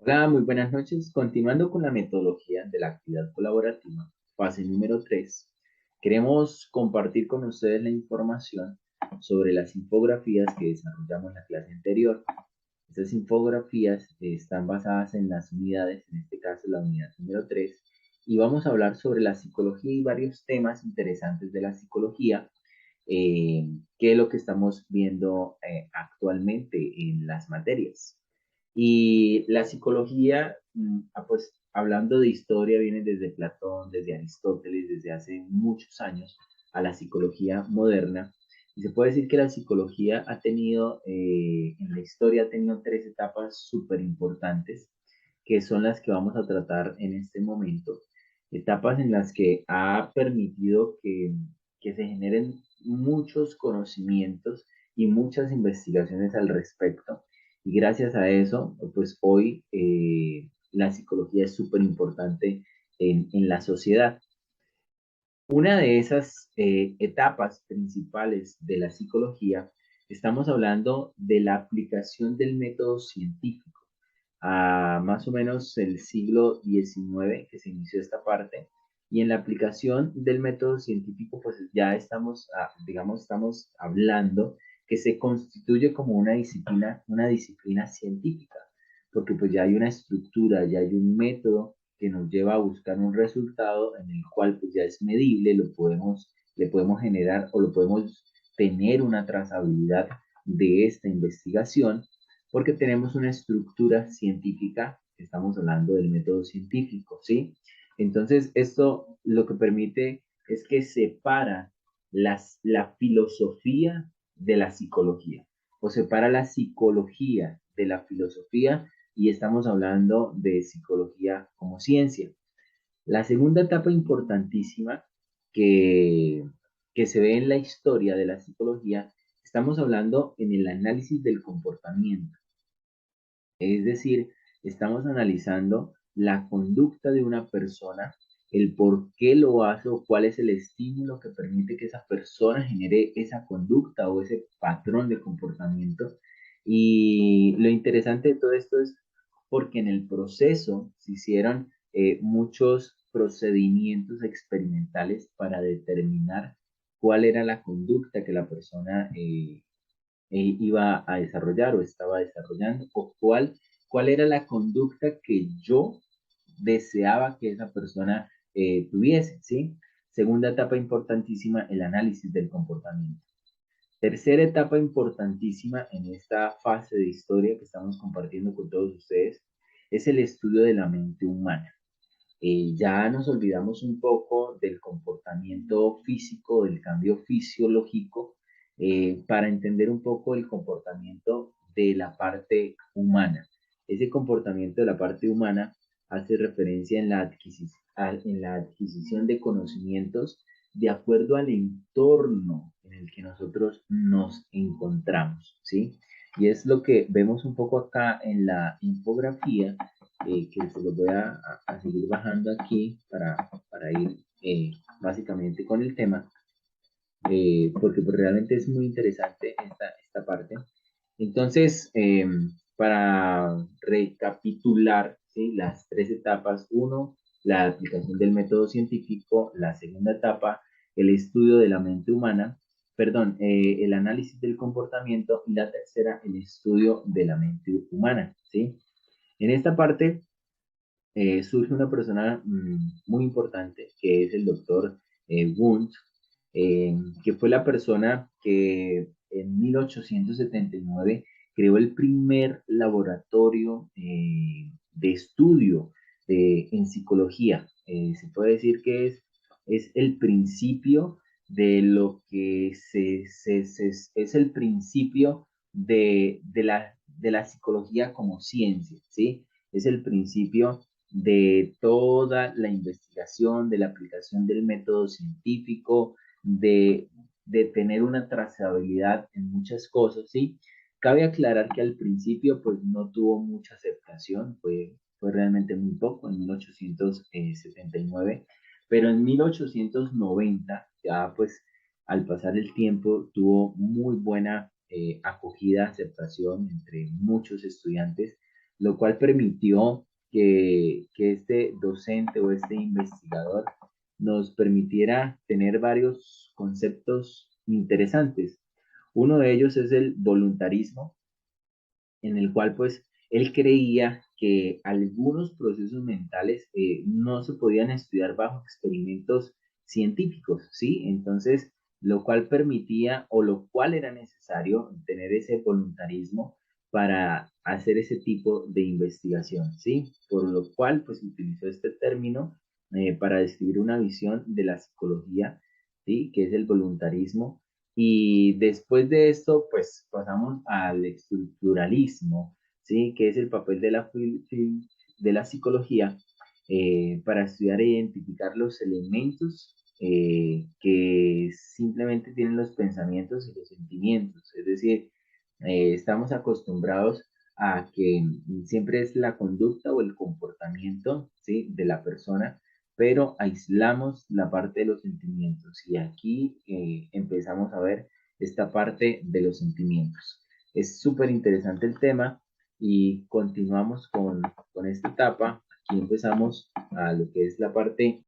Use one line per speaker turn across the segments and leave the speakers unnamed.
Hola, muy buenas noches. Continuando con la metodología de la actividad colaborativa, fase número 3, queremos compartir con ustedes la información sobre las infografías que desarrollamos en la clase anterior. Estas infografías están basadas en las unidades, en este caso la unidad número 3, y vamos a hablar sobre la psicología y varios temas interesantes de la psicología, que es lo que estamos viendo actualmente en las materias. Y la psicología, pues hablando de historia, viene desde Platón, desde Aristóteles, desde hace muchos años, a la psicología moderna. Y se puede decir que la psicología ha tenido, en la historia, ha tenido tres etapas súper importantes, que son las que vamos a tratar en este momento. Etapas en las que ha permitido que se generen muchos conocimientos y muchas investigaciones al respecto. Y gracias a eso, pues hoy la psicología es súper importante en la sociedad. Una de esas etapas principales de la psicología, estamos hablando de la aplicación del método científico. A más o menos el siglo XIX que se inició esta parte, y en la aplicación del método científico, pues ya estamos, digamos, estamos hablando que se constituye como una disciplina científica, porque pues ya hay una estructura, ya hay un método que nos lleva a buscar un resultado en el cual pues ya es medible, le podemos generar o lo podemos tener una trazabilidad de esta investigación, porque tenemos una estructura científica, estamos hablando del método científico, ¿sí? Entonces, esto lo que permite es que separa la filosofía de la psicología, o separa la psicología de la filosofía, y estamos hablando de psicología como ciencia. La segunda etapa importantísima que, que se ve en la historia de la psicología, estamos hablando en el análisis del comportamiento. Es decir, estamos analizando la conducta de una persona, el por qué lo hace o cuál es el estímulo que permite que esa persona genere esa conducta o ese patrón de comportamiento. Y lo interesante de todo esto es porque en el proceso se hicieron muchos procedimientos experimentales para determinar cuál era la conducta que la persona iba a desarrollar o estaba desarrollando, o cuál era la conducta que yo deseaba que esa persona tuviese, ¿sí? Segunda etapa importantísima, el análisis del comportamiento. Tercera etapa importantísima en esta fase de historia que estamos compartiendo con todos ustedes es el estudio de la mente humana. Ya nos olvidamos un poco del comportamiento físico, del cambio fisiológico, para entender un poco el comportamiento de la parte humana. Ese comportamiento de la parte humana hace referencia en la adquisición de conocimientos de acuerdo al entorno en el que nosotros nos encontramos, ¿sí? Y es lo que vemos un poco acá en la infografía, que se los voy a seguir bajando aquí para ir básicamente con el tema, porque pues, realmente es muy interesante esta parte. Entonces, para recapitular, ¿sí? Las tres etapas: uno, la aplicación del método científico; la segunda etapa, el estudio de la mente humana, perdón, el análisis del comportamiento; y la tercera, el estudio de la mente humana, ¿sí? En esta parte surge una persona muy importante, que es el doctor Wundt, que fue la persona que en 1879 creó el primer laboratorio de estudio en psicología. Se puede decir que es el principio de lo que es el principio de la psicología como ciencia, ¿sí? Es el principio de toda la investigación, de la aplicación del método científico, de tener una trazabilidad en muchas cosas, ¿sí? Cabe aclarar que al principio pues no tuvo mucha aceptación, fue realmente muy poco en 1879, pero en 1890 ya pues al pasar el tiempo tuvo muy buena acogida, aceptación entre muchos estudiantes, lo cual permitió que este docente o este investigador nos permitiera tener varios conceptos interesantes. Uno de ellos es el voluntarismo, en el cual pues él creía que algunos procesos mentales no se podían estudiar bajo experimentos científicos, ¿sí? Entonces, lo cual permitía o lo cual era necesario tener ese voluntarismo para hacer ese tipo de investigación, ¿sí? Por lo cual pues utilizó este término para describir una visión de la psicología, ¿sí? Que es el voluntarismo, y después de esto, pues pasamos al estructuralismo, ¿sí? Que es el papel de de la psicología para estudiar e identificar los elementos que simplemente tienen los pensamientos y los sentimientos. Es decir, estamos acostumbrados a que siempre es la conducta o el comportamiento, ¿sí? De la persona, pero aislamos la parte de los sentimientos y aquí empezamos a ver esta parte de los sentimientos. Es súper interesante el tema y continuamos con esta etapa. Aquí empezamos a lo que es la parte.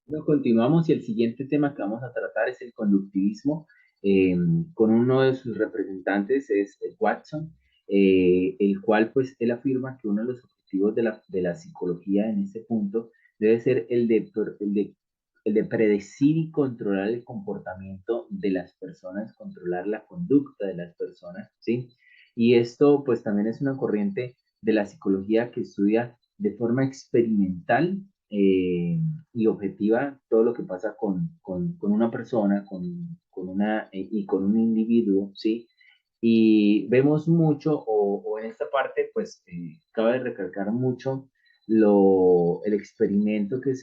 Bueno, continuamos y el siguiente tema que vamos a tratar es el conductivismo, eh, con uno de sus representantes es Watson, el cual pues él afirma que uno de los objetivos de la psicología en este punto debe ser el de predecir y controlar el comportamiento de las personas, controlar la conducta de las personas, ¿sí? Y esto pues también es una corriente de la psicología que estudia de forma experimental y objetiva todo lo que pasa con una persona, y con un individuo, ¿sí? Y vemos mucho, o en esta parte, pues, cabe recalcar mucho el experimento que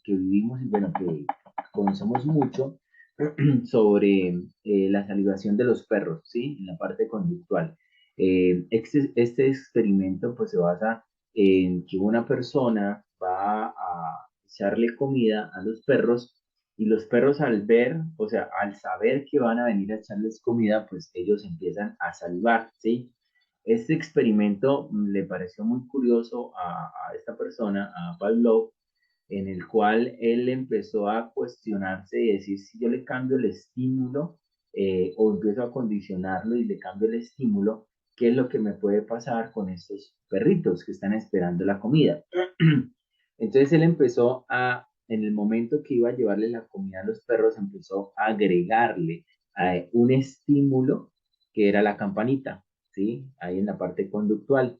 vivimos y, bueno, que conocemos mucho sobre la salivación de los perros, ¿sí? En la parte conductual. Este experimento, pues, se basa en que una persona va a echarle comida a los perros y los perros al ver, o sea, al saber que van a venir a echarles comida, pues ellos empiezan a salivar, ¿sí? Este experimento le pareció muy curioso a esta persona, a Pavlov, en el cual él empezó a cuestionarse y decir si yo le cambio el estímulo o empiezo a condicionarlo y le cambio el estímulo, ¿qué es lo que me puede pasar con estos perritos que están esperando la comida? Entonces él empezó en el momento que iba a llevarle la comida a los perros, empezó a agregarle un estímulo que era la campanita, ¿sí? Ahí en la parte conductual.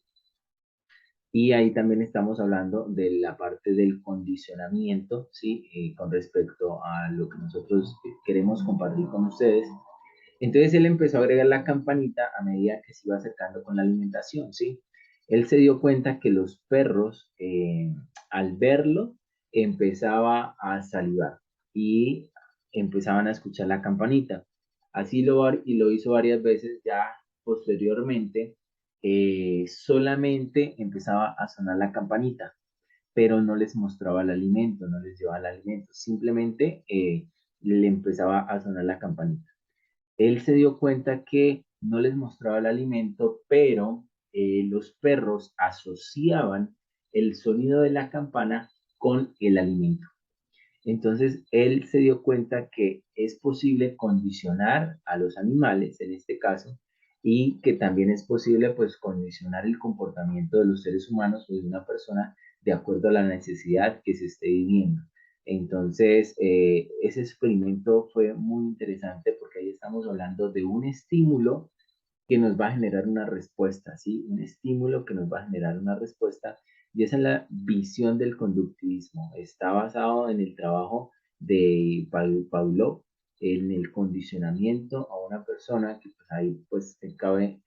Y ahí también estamos hablando de la parte del condicionamiento, ¿sí? Con respecto a lo que nosotros queremos compartir con ustedes. Entonces él empezó a agregar la campanita a medida que se iba acercando con la alimentación, ¿sí? Él se dio cuenta que los perros, al verlo, empezaba a salivar y empezaban a escuchar la campanita. Y lo hizo varias veces ya posteriormente, solamente empezaba a sonar la campanita, pero no les mostraba el alimento, no les llevaba el alimento, simplemente le empezaba a sonar la campanita. Él se dio cuenta que no les mostraba el alimento, pero los perros asociaban el sonido de la campana con el alimento. Entonces, él se dio cuenta que es posible condicionar a los animales, en este caso, y que también es posible, pues, condicionar el comportamiento de los seres humanos o de una persona de acuerdo a la necesidad que se esté viviendo. Entonces, ese experimento fue muy interesante porque ahí estamos hablando de un estímulo que nos va a generar una respuesta, ¿sí? Un estímulo que nos va a generar una respuesta. Y esa es la visión del conductivismo. Está basado en el trabajo de Pavlov, en el condicionamiento a una persona, que pues ahí pues cabe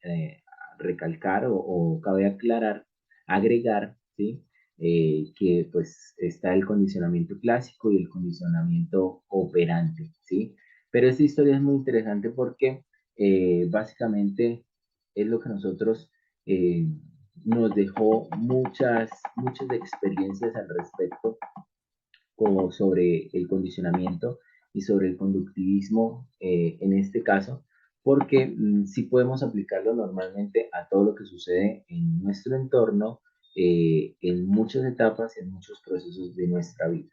recalcar o cabe aclarar, agregar, ¿sí? Que pues está el condicionamiento clásico y el condicionamiento operante, ¿sí? Pero esta historia es muy interesante porque básicamente es lo que nosotros eh, nos dejó muchas experiencias al respecto, como sobre el condicionamiento y sobre el conductivismo en este caso, porque sí podemos aplicarlo normalmente a todo lo que sucede en nuestro entorno, en muchas etapas y en muchos procesos de nuestra vida.